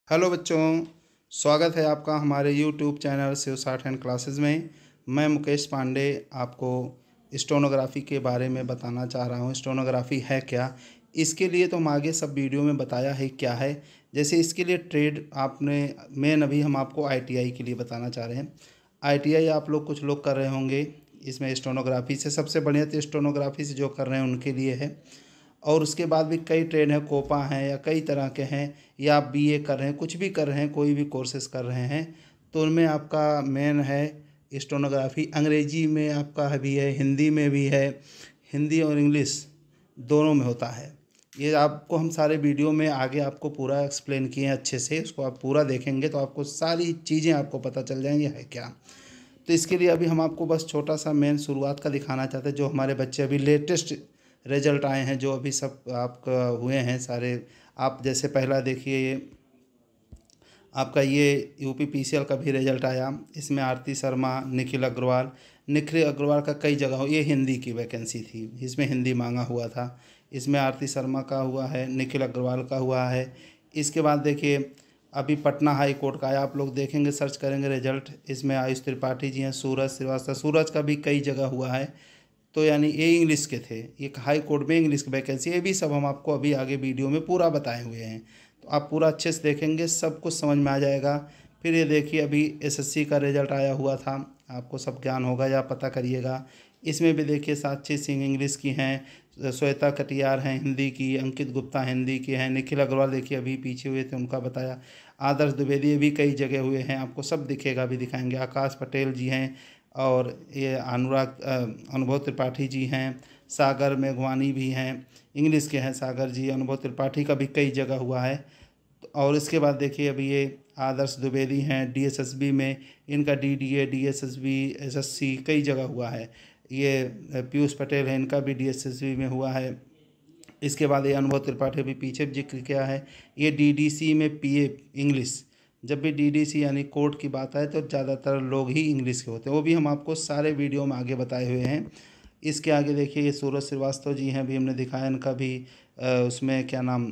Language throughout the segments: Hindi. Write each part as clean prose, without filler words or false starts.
हेलो बच्चों, स्वागत है आपका हमारे YouTube channel Shiv short hand classes में। मैं मुकेश पांडे आपको स्टेनोग्राफी के बारे में बताना चाह रहा हूँ। स्टेनोग्राफी है क्या, इसके लिए तो हम आगे सब वीडियो में बताया है क्या है। जैसे इसके लिए ट्रेड आपने अभी हम आपको ITI के लिए बताना चाह रहे हैं। ITI आप लोग कुछ लोग कर रहे होंगे इसमें स्टेनोग्राफी से। सबसे बढ़िया तो स्टेनोग्राफी से जो कर रहे हैं उनके लिए है। और उसके बाद भी कई ट्रेड हैं, कोपा हैं या कई तरह के हैं, या आप BA कर रहे हैं, कुछ भी कर रहे हैं, कोई भी कोर्सेज कर रहे हैं, तो उनमें आपका मेन है स्टेनोग्राफी। अंग्रेजी में आपका भी है, हिंदी में भी है, हिंदी और इंग्लिश दोनों में होता है। ये आपको हम सारे वीडियो में आगे आपको पूरा एक्सप्लेन किए हैं अच्छे से। उसको आप पूरा देखेंगे तो आपको सारी चीज़ें आपको पता चल जाएंगी है क्या। तो इसके लिए अभी हम आपको बस छोटा सा मेन शुरुआत का दिखाना चाहते हैं। जो हमारे बच्चे अभी लेटेस्ट रिजल्ट आए हैं, जो अभी सब आपका हुए हैं सारे। आप जैसे पहला देखिए, ये आपका ये UPPCL का भी रिजल्ट आया। इसमें आरती शर्मा, निखिल अग्रवाल का कई जगह ये हिंदी की वैकेंसी थी, इसमें हिंदी मांगा हुआ था। इसमें आरती शर्मा का हुआ है, निखिल अग्रवाल का हुआ है। इसके बाद देखिए अभी पटना हाई कोर्ट का आया। आप लोग देखेंगे, सर्च करेंगे रिजल्ट, इसमें आयुष त्रिपाठी जी हैं, सूरज श्रीवास्तव, सूरज का भी कई जगह हुआ है। तो यानी ये इंग्लिश के थे, एक हाई कोर्ट में इंग्लिश की वैकेंसी। ये भी सब हम आपको अभी आगे वीडियो में पूरा बताए हुए हैं, तो आप पूरा अच्छे से देखेंगे, सब कुछ समझ में आ जाएगा। फिर ये देखिए अभी SSC का रिजल्ट आया हुआ था, आपको सब ज्ञान होगा या पता करिएगा। इसमें भी देखिए साक्षी सिंह इंग्लिश की हैं, श्वेता कटियार हैं हिंदी की, अंकित गुप्ता हिंदी की हैं, निखिल अग्रवाल देखिए अभी पीछे हुए थे उनका बताया, आदर्श द्विवेदी भी कई जगह हुए हैं, आपको सब दिखेगा, अभी दिखाएंगे। आकाश पटेल जी हैं, और ये अनुभव त्रिपाठी जी हैं, सागर मेघवानी भी हैं, इंग्लिश के हैं सागर जी। अनुभव त्रिपाठी का भी कई जगह हुआ है। और इसके बाद देखिए अभी ये आदर्श द्विवेदी हैं DSSB में, इनका DDA DSSB SSC कई जगह हुआ है। ये पीयूष पटेल हैं, इनका भी DSSB में हुआ है। इसके बाद ये अनुभव त्रिपाठी भी पीछे जिक्र किया है। ये DDC में PA इंग्लिश, जब भी DDC यानी कोर्ट की बात आए तो ज़्यादातर लोग ही इंग्लिश के होते हैं, वो भी हम आपको सारे वीडियो में आगे बताए हुए हैं। इसके आगे देखिए ये सूरज श्रीवास्तव जी हैं, भी हमने दिखाया, इनका भी उसमें क्या नाम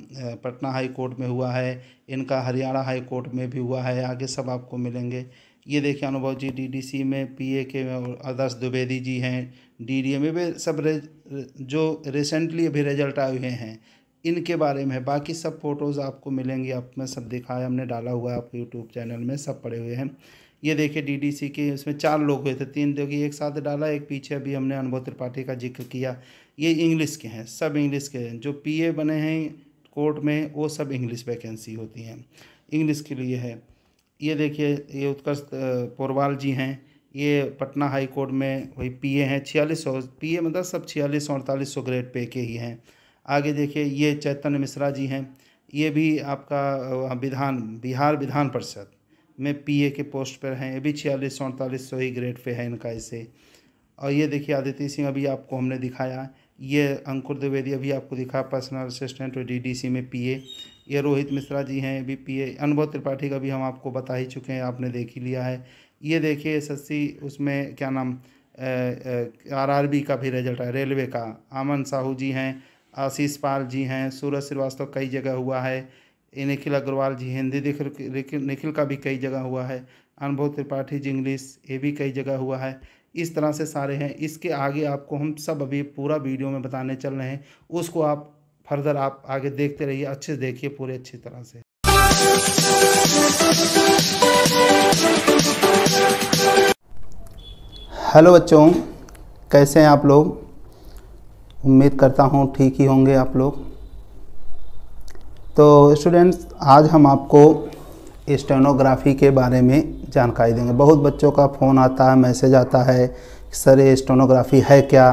पटना हाई कोर्ट में हुआ है, इनका हरियाणा हाई कोर्ट में भी हुआ है, आगे सब आपको मिलेंगे। ये देखिए अनुभव जी DDC में PA के में, और आदर्श द्विवेदी जी हैं DDA में भी। सब जो रिसेंटली अभी रिजल्ट आए हुए हैं इनके बारे में, बाकी सब फ़ोटोज़ आपको मिलेंगी। आप में सब दिखाया, हमने डाला हुआ है आपके YouTube चैनल में, सब पड़े हुए हैं। ये देखिए DDC के, इसमें 4 लोग हुए थे, 3 देखिए एक साथ डाला, एक पीछे अभी हमने अनुभव त्रिपाठी का जिक्र किया। ये इंग्लिश के हैं, सब इंग्लिश के हैं। जो PA बने हैं कोर्ट में वो सब इंग्लिश वैकेंसी होती हैं, इंग्लिश के लिए है। ये देखिए ये उत्कर्ष पोरवाल जी हैं, ये पटना हाई कोर्ट में वही PA हैं। 4600 PA मतलब सब 4648 ग्रेड पे के ही हैं। आगे देखिए ये चैतन्य मिश्रा जी हैं, ये भी आपका बिहार विधान परिषद में PA के पोस्ट पर हैं, ये भी 4648 ही ग्रेड पे है इनका इसे। और ये देखिए आदित्य सिंह अभी आपको हमने दिखाया, ये अंकुर द्विवेदी अभी आपको दिखा, पर्सनल असिस्टेंट DDC में PA। ये रोहित मिश्रा जी हैं, ये भी PA। अनुभव त्रिपाठी का भी हम आपको बता ही चुके हैं, आपने देख ही लिया है। ये देखिए SSC उसमें क्या नाम RRB का भी रिजल्ट है, रेलवे का। आमन साहू जी हैं, आशीष पाल जी हैं, सूरज श्रीवास्तव कई जगह हुआ है, निखिल अग्रवाल जी हिंदी, निखिल का भी कई जगह हुआ है। अनुभव त्रिपाठी जी इंग्लिश, ये भी कई जगह हुआ है। इस तरह से सारे हैं। इसके आगे आपको हम सब अभी पूरा वीडियो में बताने चल रहे हैं, उसको आप फर्दर आप आगे देखते रहिए, अच्छे से देखिए पूरे अच्छी तरह से। हेलो बच्चों, कैसे हैं आप लोग? उम्मीद करता हूँ ठीक ही होंगे आप लोग। तो स्टूडेंट्स, आज हम आपको स्टेनोग्राफी के बारे में जानकारी देंगे। बहुत बच्चों का फ़ोन आता है, मैसेज आता है, सर ये स्टेनोग्राफी है क्या,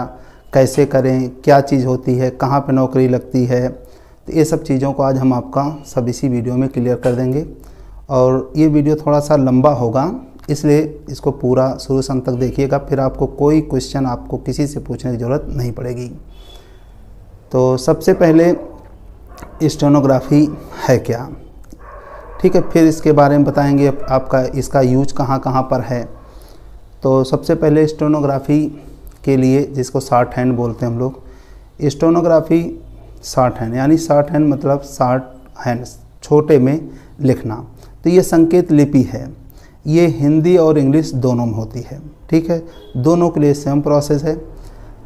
कैसे करें, क्या चीज़ होती है, कहाँ पे नौकरी लगती है। तो ये सब चीज़ों को आज हम आपका सब इसी वीडियो में क्लियर कर देंगे। और ये वीडियो थोड़ा सा लंबा होगा, इसलिए इसको पूरा शुरू से अंत तक देखिएगा, फिर आपको कोई क्वेश्चन आपको किसी से पूछने की ज़रूरत नहीं पड़ेगी। तो सबसे पहले स्टेनोग्राफी है क्या, ठीक है, फिर इसके बारे में बताएंगे आपका इसका यूज कहाँ कहाँ पर है। तो सबसे पहले स्टेनोग्राफी के लिए, जिसको शॉर्ट हैंड बोलते हैं हम लोग, स्टेनोग्राफी शॉर्ट हैंड यानी शॉर्ट हैंड मतलब शॉर्ट हैंड छोटे में लिखना। तो ये संकेत लिपि है, ये हिंदी और इंग्लिश दोनों में होती है। ठीक है, दोनों के लिए सेम प्रोसेस है।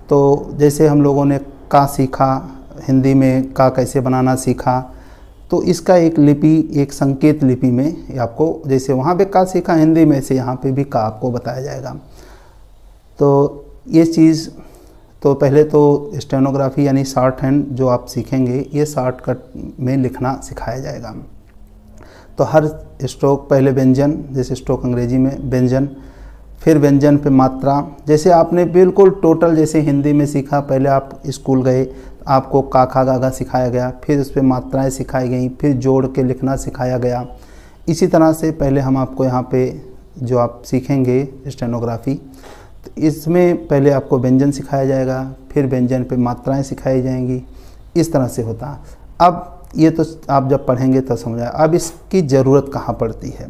तो जैसे हम लोगों ने का सीखा, हिंदी में का कैसे बनाना सीखा, तो इसका एक लिपि, एक संकेत लिपि में आपको, जैसे वहाँ पे का सीखा हिंदी में, से यहाँ पे भी का आपको बताया जाएगा। तो ये चीज़, तो पहले तो स्टेनोग्राफी यानी शॉर्ट हैंड जो आप सीखेंगे, ये शॉर्टकट में लिखना सिखाया जाएगा। तो हर स्ट्रोक पहले व्यंजन, जैसे स्ट्रोक अंग्रेजी में व्यंजन, फिर व्यंजन पे मात्रा। जैसे आपने बिल्कुल टोटल जैसे हिंदी में सीखा, पहले आप स्कूल गए, आपको का खा गा गा सिखाया गया, फिर उस पर मात्राएँ सिखाई गई, फिर जोड़ के लिखना सिखाया गया। इसी तरह से पहले हम आपको यहाँ पे जो आप सीखेंगे स्टेनोग्राफी, तो इसमें पहले आपको व्यंजन सिखाया जाएगा, फिर व्यंजन पे मात्राएँ सिखाई जाएंगी। इस तरह से होता है। अब ये तो आप जब पढ़ेंगे तो समझ आए। अब इसकी ज़रूरत कहाँ पड़ती है,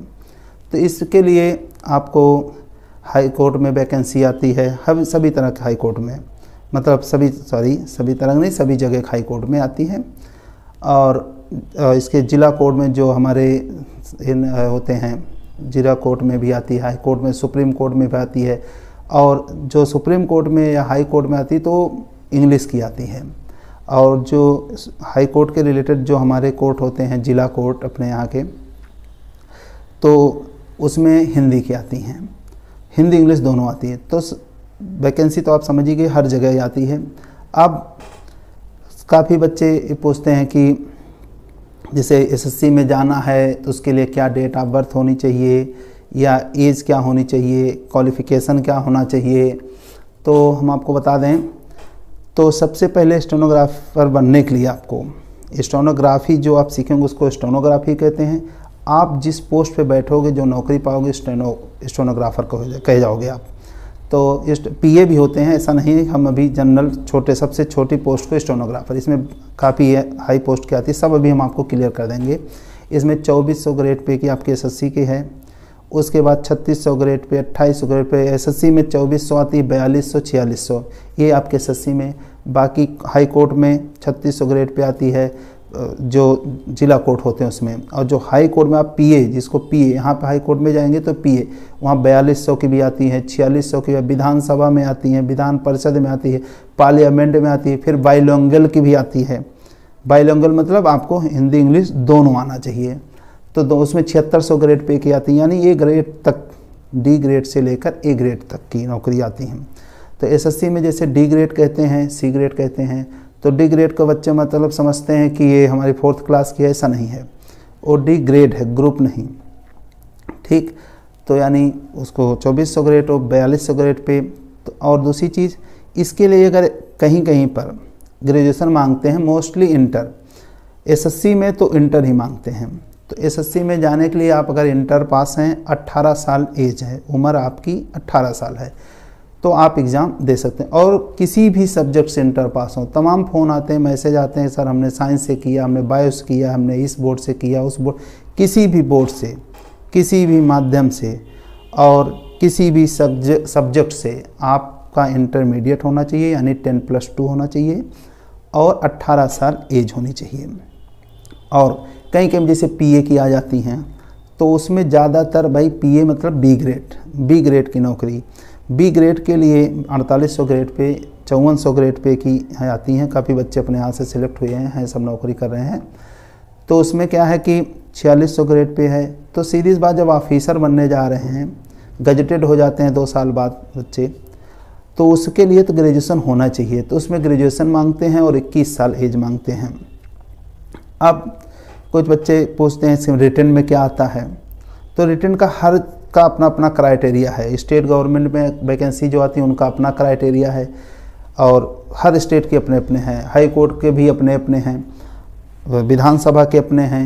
तो इसके लिए आपको हाई कोर्ट में वैकेंसी आती है, हर सभी तरह के हाई कोर्ट में, मतलब सभी तरह नहीं, सभी जगह हाई कोर्ट में आती है। और इसके जिला कोर्ट में जो हमारे होते हैं, जिला कोर्ट में भी आती है, हाई कोर्ट में, सुप्रीम कोर्ट में भी आती है। और जो सुप्रीम कोर्ट में या हाई कोर्ट में आती है तो इंग्लिश की आती है। और जो हाई कोर्ट के रिलेटेड जो हमारे कोर्ट होते हैं, जिला कोर्ट अपने यहाँ के, तो उसमें हिंदी की आती हैं, हिंदी इंग्लिश दोनों आती है। तो वैकेंसी तो आप समझिए हर जगह आती है। अब काफ़ी बच्चे पूछते हैं कि जैसे एसएससी में जाना है तो उसके लिए क्या डेट ऑफ बर्थ होनी चाहिए, या एज क्या होनी चाहिए, क्वालिफ़िकेशन क्या होना चाहिए। तो हम आपको बता दें, तो सबसे पहले स्टेनोग्राफर बनने के लिए आपको स्टेनोग्राफी जो आप सीखेंगे उसको स्टेनोग्राफी कहते हैं। आप जिस पोस्ट पे बैठोगे, जो नौकरी पाओगे, स्टेनोग्राफर कहे जाओगे आप। तो पीए भी होते हैं, ऐसा नहीं, हम अभी जनरल छोटे सबसे छोटी पोस्ट को स्टेनोग्राफर, इसमें काफ़ी हाई पोस्ट की आती है, सब अभी हम आपको क्लियर कर देंगे। इसमें 2400 ग्रेड पे की आपके एसएससी की है, उसके बाद 3600 grade pay, 2800 grade pay. SSC में 2400 आती है, 4200, 4600 ये आपके एसएससी में। बाकी हाई कोर्ट में 3600 ग्रेड पे आती है, जो जिला कोर्ट होते हैं उसमें। और जो हाई कोर्ट में आप पीए, जिसको पीए, यहाँ पे हाई कोर्ट में जाएंगे तो पीए, वहाँ 4200 की भी आती है, 4600 की विधानसभा में आती है, विधान परिषद में आती है, पार्लियामेंट में आती है, फिर बाइलिंगुअल की भी आती है। बाइलिंगुअल मतलब आपको हिंदी इंग्लिश दोनों आना चाहिए। तो उसमें 7600 ग्रेड पे की आती है, यानी ए ग्रेड तक, डी ग्रेड से लेकर ए ग्रेड तक की नौकरी आती हैं। तो एसएससी में जैसे डी ग्रेड कहते हैं, सी ग्रेड कहते हैं, तो डी ग्रेड को बच्चे मतलब समझते हैं कि ये हमारी 4th क्लास की है, ऐसा नहीं है, वो डी ग्रेड है, ग्रुप नहीं। ठीक, तो यानी उसको 2400 ग्रेड और 4200 ग्रेड पे। तो और दूसरी चीज़, इसके लिए अगर कहीं कहीं पर ग्रेजुएशन मांगते हैं, मोस्टली इंटर, एसएससी में तो इंटर ही मांगते हैं। तो एसएससी में जाने के लिए आप अगर इंटर पास हैं, 18 साल एज है, उम्र आपकी 18 साल है, तो आप एग्ज़ाम दे सकते हैं। और किसी भी सब्जेक्ट से इंटर पास हो, तमाम फ़ोन आते हैं, मैसेज आते हैं, सर हमने साइंस से किया, हमने बायो से किया, हमने इस बोर्ड से किया, उस बोर्ड, किसी भी बोर्ड से, किसी भी माध्यम से और किसी भी सब्जेक्ट से आपका इंटरमीडिएट होना चाहिए, यानी 10+2 होना चाहिए, और 18 साल एज होनी चाहिए। और कहीं कहीं जैसे पीए की आ जाती हैं, तो उसमें ज़्यादातर भाई पीए मतलब बी ग्रेड की नौकरी। बी ग्रेड के लिए 4800 ग्रेड पे, 5400 ग्रेड पे की आती हैं। काफ़ी बच्चे अपने यहाँ से सिलेक्ट हुए हैं, सब नौकरी कर रहे हैं। तो उसमें क्या है कि 4600 ग्रेड पे है। तो सीधी बात, जब ऑफिसर बनने जा रहे हैं, गजटेड हो जाते हैं 2 साल बाद बच्चे, तो उसके लिए तो ग्रेजुएशन होना चाहिए। तो उसमें ग्रेजुएशन मांगते हैं और 21 साल एज मांगते हैं। अब कुछ बच्चे पूछते हैं रिटन में क्या आता है, तो रिटन का हर का अपना अपना क्राइटेरिया है। स्टेट गवर्नमेंट में वैकेंसी जो आती है उनका अपना क्राइटेरिया है, और हर स्टेट के अपने अपने हैं, हाई कोर्ट के भी अपने अपने हैं, विधानसभा के अपने हैं।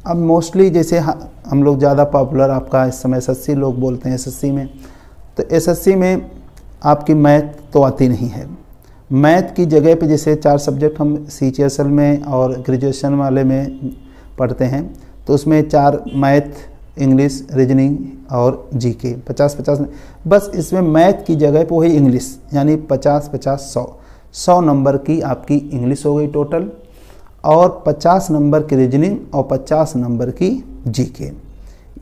अब मोस्टली जैसे हम लोग ज़्यादा पॉपुलर आपका इस समय एसएससी लोग बोलते हैं एसएससी में, तो एसएससी में आपकी मैथ तो आती नहीं है। मैथ की जगह पे जैसे 4 सब्जेक्ट हम सीजीएसएल में और ग्रेजुएशन वाले में पढ़ते हैं, तो उसमें 4 मैथ, इंग्लिश, रीजनिंग और जीके, 50-50 बस। इसमें मैथ की जगह पे वही इंग्लिश, यानी 50-50-100 नंबर की आपकी इंग्लिश हो गई टोटल, और 50 नंबर की रीजनिंग और 50 नंबर की जीके।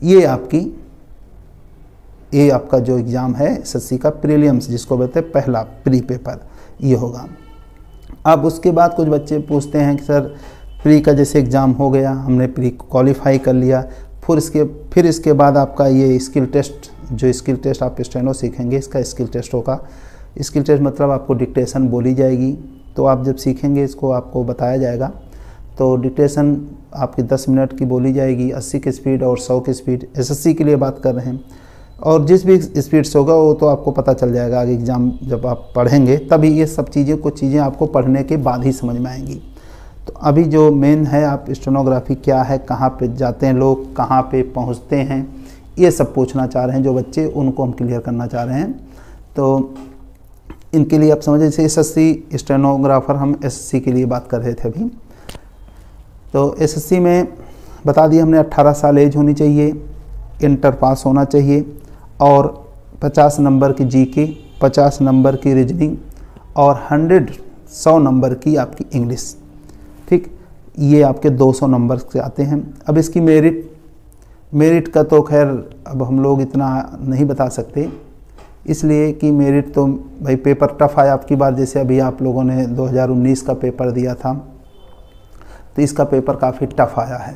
ये आपका जो एग्ज़ाम है एसएससी का प्रीलिम्स, जिसको बोलते हैं पहला प्री पेपर, ये होगा। अब उसके बाद कुछ बच्चे पूछते हैं कि सर प्री का जैसे एग्ज़ाम हो गया, हमने प्री क्वालिफाई कर लिया, फिर इसके बाद आपका ये स्किल टेस्ट, जो स्किल टेस्ट आप स्टेनो सीखेंगे, इसका स्किल टेस्ट होगा। स्किल टेस्ट मतलब आपको डिक्टेशन बोली जाएगी, तो आप जब सीखेंगे इसको आपको बताया जाएगा। तो डिक्टेशन आपकी 10 मिनट की बोली जाएगी, 80 की स्पीड और 100 की स्पीड, एसएससी के लिए बात कर रहे हैं। और जिस भी स्पीड से होगा वो तो आपको पता चल जाएगा आगे एग्ज़ाम जब आप पढ़ेंगे, तभी ये सब चीज़ें, कुछ चीज़ें आपको पढ़ने के बाद ही समझ में आएंगी। तो अभी जो मेन है, आप स्टेनोग्राफी क्या है, कहाँ पे जाते हैं लोग, कहाँ पे पहुँचते हैं, ये सब पूछना चाह रहे हैं जो बच्चे, उनको हम क्लियर करना चाह रहे हैं। तो इनके लिए आप समझें, जैसे एसएससी स्टेनोग्राफर, हम एसएससी के लिए बात कर रहे थे अभी। तो एसएससी में बता दिया हमने 18 साल एज होनी चाहिए, इंटर पास होना चाहिए, और 50 नंबर की जीके, 50 नंबर की रीजनिंग और 100 नंबर की आपकी इंग्लिश। ठीक, ये आपके 200 नंबर से आते हैं। अब इसकी मेरिट का तो खैर अब हम लोग इतना नहीं बता सकते, इसलिए कि मेरिट तो भाई पेपर टफ आया आपकी बार, जैसे अभी आप लोगों ने 2019 का पेपर दिया था, तो इसका पेपर काफ़ी टफ आया है।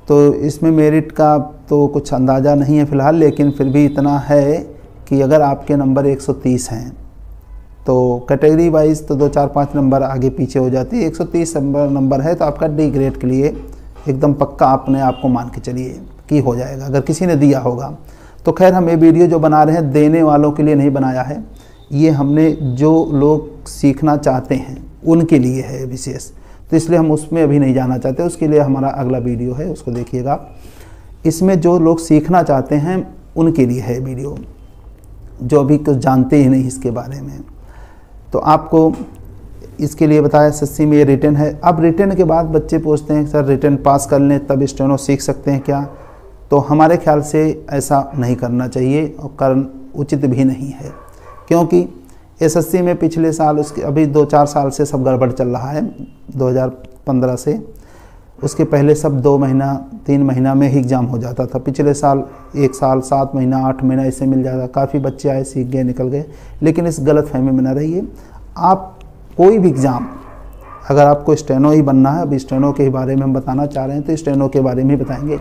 तो इसमें मेरिट का तो कुछ अंदाज़ा नहीं है फ़िलहाल, लेकिन फिर भी इतना है कि अगर आपके नंबर 130 हैं तो कैटेगरी वाइज तो 2-4-5 नंबर आगे पीछे हो जाती है। 130 नंबर है तो आपका डी ग्रेड के लिए एकदम पक्का अपने आप को मान के चलिए कि हो जाएगा, अगर किसी ने दिया होगा। तो खैर हम ये वीडियो जो बना रहे हैं देने वालों के लिए नहीं बनाया है, ये हमने जो लोग सीखना चाहते हैं उनके लिए है विशेष, तो इसलिए हम उसमें अभी नहीं जाना चाहते। उसके लिए हमारा अगला वीडियो है, उसको देखिएगा। इसमें जो लोग सीखना चाहते हैं उनके लिए है वीडियो, जो अभी कुछ जानते ही नहीं इसके बारे में। तो आपको इसके लिए बताया एसएससी में ये रिटन है। अब रिटन के बाद बच्चे पूछते हैं सर रिटन पास कर लें तब स्टेनो सीख सकते हैं क्या? तो हमारे ख्याल से ऐसा नहीं करना चाहिए और कारण उचित भी नहीं है, क्योंकि एसएससी में पिछले साल, उसके अभी 2-4 साल से सब गड़बड़ चल रहा है, 2015 से। उसके पहले सब 2 महीना 3 महीना में ही एग्ज़ाम हो जाता था। पिछले साल 1 साल 7 महीना 8 महीना ऐसे मिल जाता। काफ़ी बच्चे आए, सीख गए, निकल गए। लेकिन इस गलत फहमी में न रहिए। आप कोई भी एग्ज़ाम, अगर आपको स्टेनो ही बनना है, अभी स्टेनो के बारे में हम बताना चाह रहे हैं तो स्टेनो के बारे में ही बताएंगे।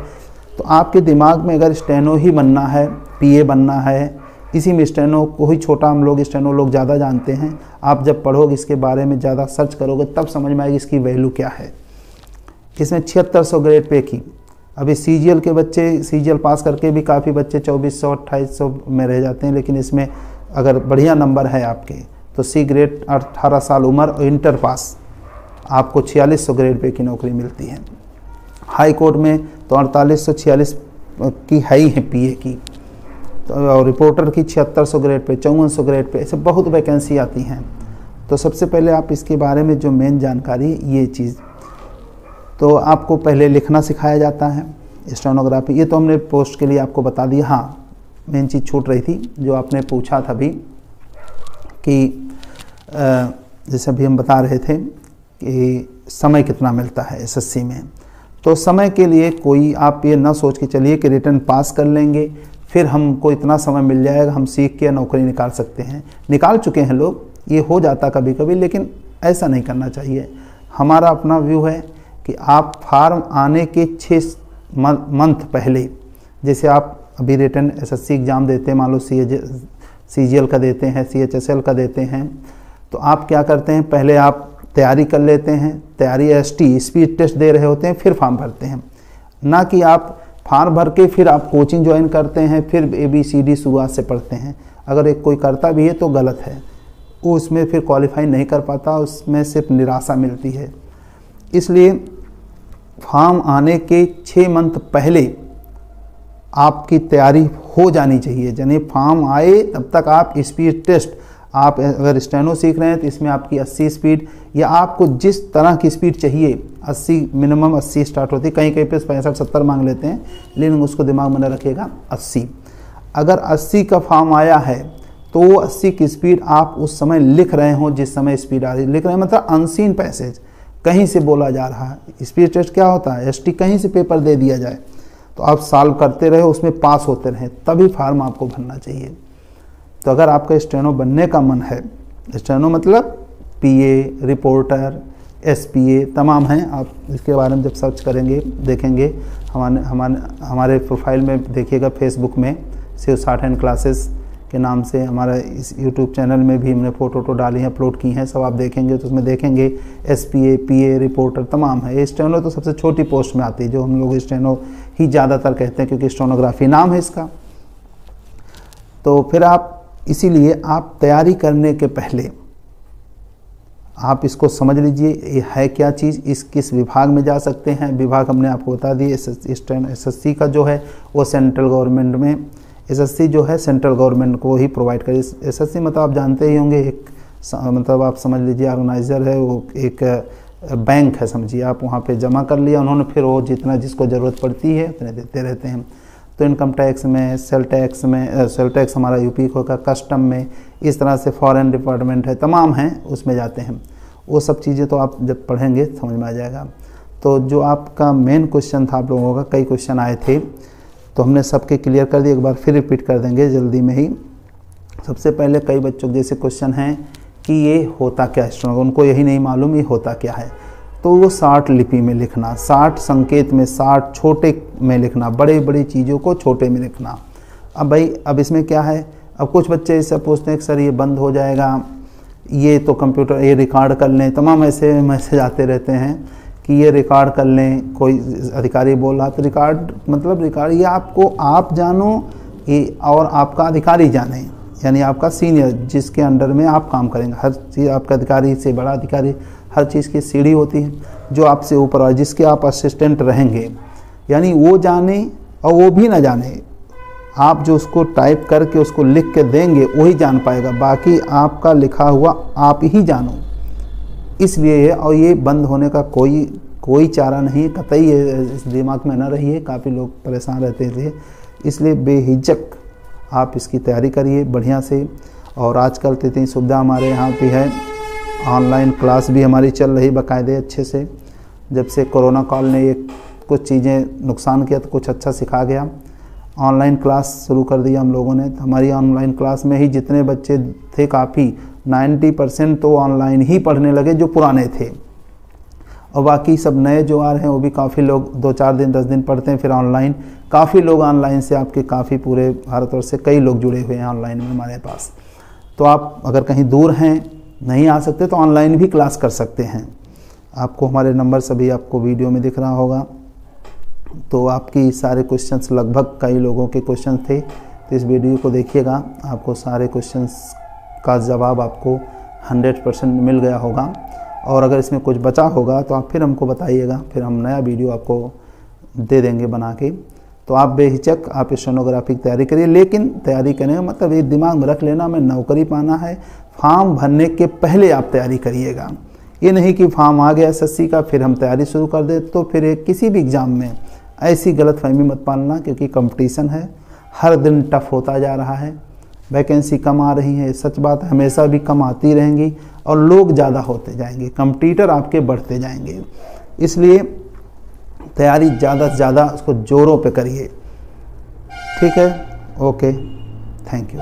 तो आपके दिमाग में अगर स्टेनो ही बनना है, पीए बनना है, इसी में स्टेनो को ही छोटा हम लोग स्टेनो लोग ज़्यादा जानते हैं। आप जब पढ़ोगे इसके बारे में, ज़्यादा सर्च करोगे, तब समझ में आएगी इसकी वैल्यू क्या है। इसमें 7600 ग्रेड पे की, अभी सीजीएल के बच्चे, सीजीएल पास करके भी काफ़ी बच्चे 2400 2800 में रह जाते हैं। लेकिन इसमें अगर बढ़िया नंबर है आपके तो सी ग्रेड 18 साल उम्र और इंटर पास, आपको 4600 ग्रेड पे की नौकरी मिलती है। हाई कोर्ट में तो 4846 की है ही है पीए की, तो और रिपोर्टर की 7600 ग्रेड पे, 5400 ग्रेड पे, ऐसे बहुत वैकेंसी आती हैं। तो सबसे पहले आप इसके बारे में जो मेन जानकारी, ये चीज़ तो आपको पहले लिखना सिखाया जाता है स्टेनोग्राफी। ये तो हमने पोस्ट के लिए आपको बता दिया। हाँ, मेन चीज़ छूट रही थी जो आपने पूछा था अभी कि जैसे अभी हम बता रहे थे कि समय कितना मिलता है एसएससी में। तो समय के लिए कोई आप ये ना सोच के चलिए कि रिटर्न पास कर लेंगे फिर हमको इतना समय मिल जाएगा, हम सीख के नौकरी निकाल सकते हैं। निकाल चुके हैं लोग, ये हो जाता कभी कभी, लेकिन ऐसा नहीं करना चाहिए। हमारा अपना व्यू है कि आप फार्म आने के 6 मंथ पहले, जैसे आप अभी रिटर्न एसएससी एग्ज़ाम देते हैं, मान लो सीजीएल का देते हैं, सीएचएसएल का देते हैं, तो आप क्या करते हैं, पहले आप तैयारी कर लेते हैं, तैयारी एसटी स्पीड टेस्ट दे रहे होते हैं, फिर फॉर्म भरते हैं। ना कि आप फॉर्म भर के फिर आप कोचिंग ज्वाइन करते हैं, फिर ABCD शुरुआत से पढ़ते हैं। अगर एक कोई करता भी है तो गलत है, वो उसमें फिर क्वालिफाई नहीं कर पाता, उसमें सिर्फ निराशा मिलती है। इसलिए फॉर्म आने के 6 मंथ पहले आपकी तैयारी हो जानी चाहिए। यानी फॉर्म आए तब तक आप स्पीड टेस्ट, आप अगर स्टेनो सीख रहे हैं तो इसमें आपकी 80 स्पीड, या आपको जिस तरह की स्पीड चाहिए, 80 मिनिमम 80 स्टार्ट होती है, कहीं कहीं पे 65-70 मांग लेते हैं, लेकिन उसको दिमाग में न रखिएगा 80। अगर 80 का फॉर्म आया है तो वो 80 की स्पीड आप उस समय लिख रहे हो, जिस समय स्पीड आ रही है, लिख रहे हैं मतलब अनसीन पैसेज, कहीं से बोला जा रहा है। स्पीच टेस्ट क्या होता है, एसटी कहीं से पेपर दे दिया जाए, तो आप सॉल्व करते रहे, उसमें पास होते रहें, तभी फार्म आपको भरना चाहिए। तो अगर आपका स्टेनो बनने का मन है, स्टेनो मतलब पीए, रिपोर्टर, एसपीए तमाम हैं, आप इसके बारे में जब सर्च करेंगे देखेंगे, हमारे प्रोफाइल में देखिएगा, फेसबुक में शिव शॉर्ट हैंड क्लासेस के नाम से हमारा इस यूट्यूब चैनल में भी हमने फ़ोटो डाली हैं, अपलोड की हैं, सब आप देखेंगे तो उसमें देखेंगे एसपीए, पीए, रिपोर्टर तमाम है। ये स्टेनो तो सबसे छोटी पोस्ट में आती है, जो हम लोग स्टेनो ही ज़्यादातर कहते हैं क्योंकि स्टेनोग्राफी नाम है इसका। तो फिर आप इसीलिए आप तैयारी करने के पहले आप इसको समझ लीजिए ये है क्या चीज़, इस किस विभाग में जा सकते हैं। विभाग हमने आपको बता दिए, एसएससी का जो है वो सेंट्रल गवर्नमेंट में, एसएससी जो है सेंट्रल गवर्नमेंट को ही प्रोवाइड करे। एसएससी मतलब आप जानते ही होंगे, एक मतलब आप समझ लीजिए ऑर्गेनाइज़र है, वो एक बैंक है समझिए, आप वहाँ पे जमा कर लिया उन्होंने, फिर वो जितना जिसको ज़रूरत पड़ती है उतने देते रहते हैं। तो इनकम टैक्स में, सेल टैक्स हमारा यूपी को का, कस्टम में, इस तरह से फॉरेन डिपार्टमेंट है, तमाम हैं उसमें जाते हैं। वो सब चीज़ें तो आप जब पढ़ेंगे समझ में आ जाएगा। तो जो आपका मेन क्वेश्चन था आप लोगों का, कई क्वेश्चन आए थे तो हमने सबके क्लियर कर दिए, एक बार फिर रिपीट कर देंगे जल्दी में ही। सबसे पहले कई बच्चों के जैसे क्वेश्चन हैं कि ये होता क्या है, उनको यही नहीं मालूम ये होता क्या है, तो वो 60 लिपि में लिखना, 60 संकेत में, 60 छोटे में लिखना, बड़े बड़ी चीज़ों को छोटे में लिखना। अब भाई अब इसमें क्या है, अब कुछ बच्चे इससे पूछते हैं कि सर ये बंद हो जाएगा, ये तो कंप्यूटर ये रिकॉर्ड कर लें, तमाम ऐसे मैसेज आते रहते हैं कि ये रिकॉर्ड कर लें, कोई अधिकारी बोल रहा तो रिकॉर्ड मतलब रिकॉर्ड ये आपको आप जानो ये और आपका अधिकारी जाने, यानी आपका सीनियर जिसके अंडर में आप काम करेंगे, हर चीज़ आपका अधिकारी से बड़ा अधिकारी, हर चीज़ की सीढ़ी होती है जो आपसे ऊपर और जिसके आप असिस्टेंट रहेंगे, यानी वो जाने और वो भी ना जाने, आप जो उसको टाइप करके उसको लिख के देंगे वही जान पाएगा, बाकी आपका लिखा हुआ आप ही जानो। इसलिए और ये बंद होने का कोई चारा नहीं, कतई इस दिमाग में न रहिए, काफ़ी लोग परेशान रहते थे, इसलिए बेहिचक आप इसकी तैयारी करिए बढ़िया से। और आजकल तो इतनी सुविधा हमारे यहाँ भी है, ऑनलाइन क्लास भी हमारी चल रही बाकायदे अच्छे से। जब से कोरोना काल ने ये कुछ चीज़ें नुकसान किया तो कुछ अच्छा सिखा गया, ऑनलाइन क्लास शुरू कर दिया हम लोगों ने। हमारी ऑनलाइन क्लास में ही जितने बच्चे थे काफ़ी 90% तो ऑनलाइन ही पढ़ने लगे जो पुराने थे, और बाकी सब नए जो आ रहे हैं वो भी काफ़ी लोग 2-4 दिन 10 दिन पढ़ते हैं फिर ऑनलाइन। काफ़ी लोग ऑनलाइन से आपके काफ़ी पूरे भारतवर्ष से कई लोग जुड़े हुए हैं ऑनलाइन में हमारे पास। तो आप अगर कहीं दूर हैं नहीं आ सकते तो ऑनलाइन भी क्लास कर सकते हैं। आपको हमारे नंबर सभी आपको वीडियो में दिख रहा होगा। तो आपकी सारे क्वेश्चंस, लगभग कई लोगों के क्वेश्चन थे, तो इस वीडियो को देखिएगा, आपको सारे क्वेश्चंस का जवाब आपको 100% मिल गया होगा। और अगर इसमें कुछ बचा होगा तो आप फिर हमको बताइएगा, फिर हम नया वीडियो आपको दे देंगे बना के। तो आप बेहिचक आप स्टेनोग्राफी की तैयारी करिए, लेकिन तैयारी करने का मतलब ये दिमाग में रख लेना मैं नौकरी पाना है, फॉर्म भरने के पहले आप तैयारी करिएगा। ये नहीं कि फॉर्म आ गया एसएससी का फिर हम तैयारी शुरू कर दे, तो फिर किसी भी एग्ज़ाम में ऐसी गलतफहमी मत पालना, क्योंकि कंपटीशन है, हर दिन टफ होता जा रहा है, वैकेंसी कम आ रही है, सच बात है, हमेशा भी कम आती रहेंगी और लोग ज़्यादा होते जाएंगे, कंपटीटर आपके बढ़ते जाएंगे। इसलिए तैयारी ज़्यादा से ज़्यादा उसको जोरों पे करिए। ठीक है, ओके, थैंक यू।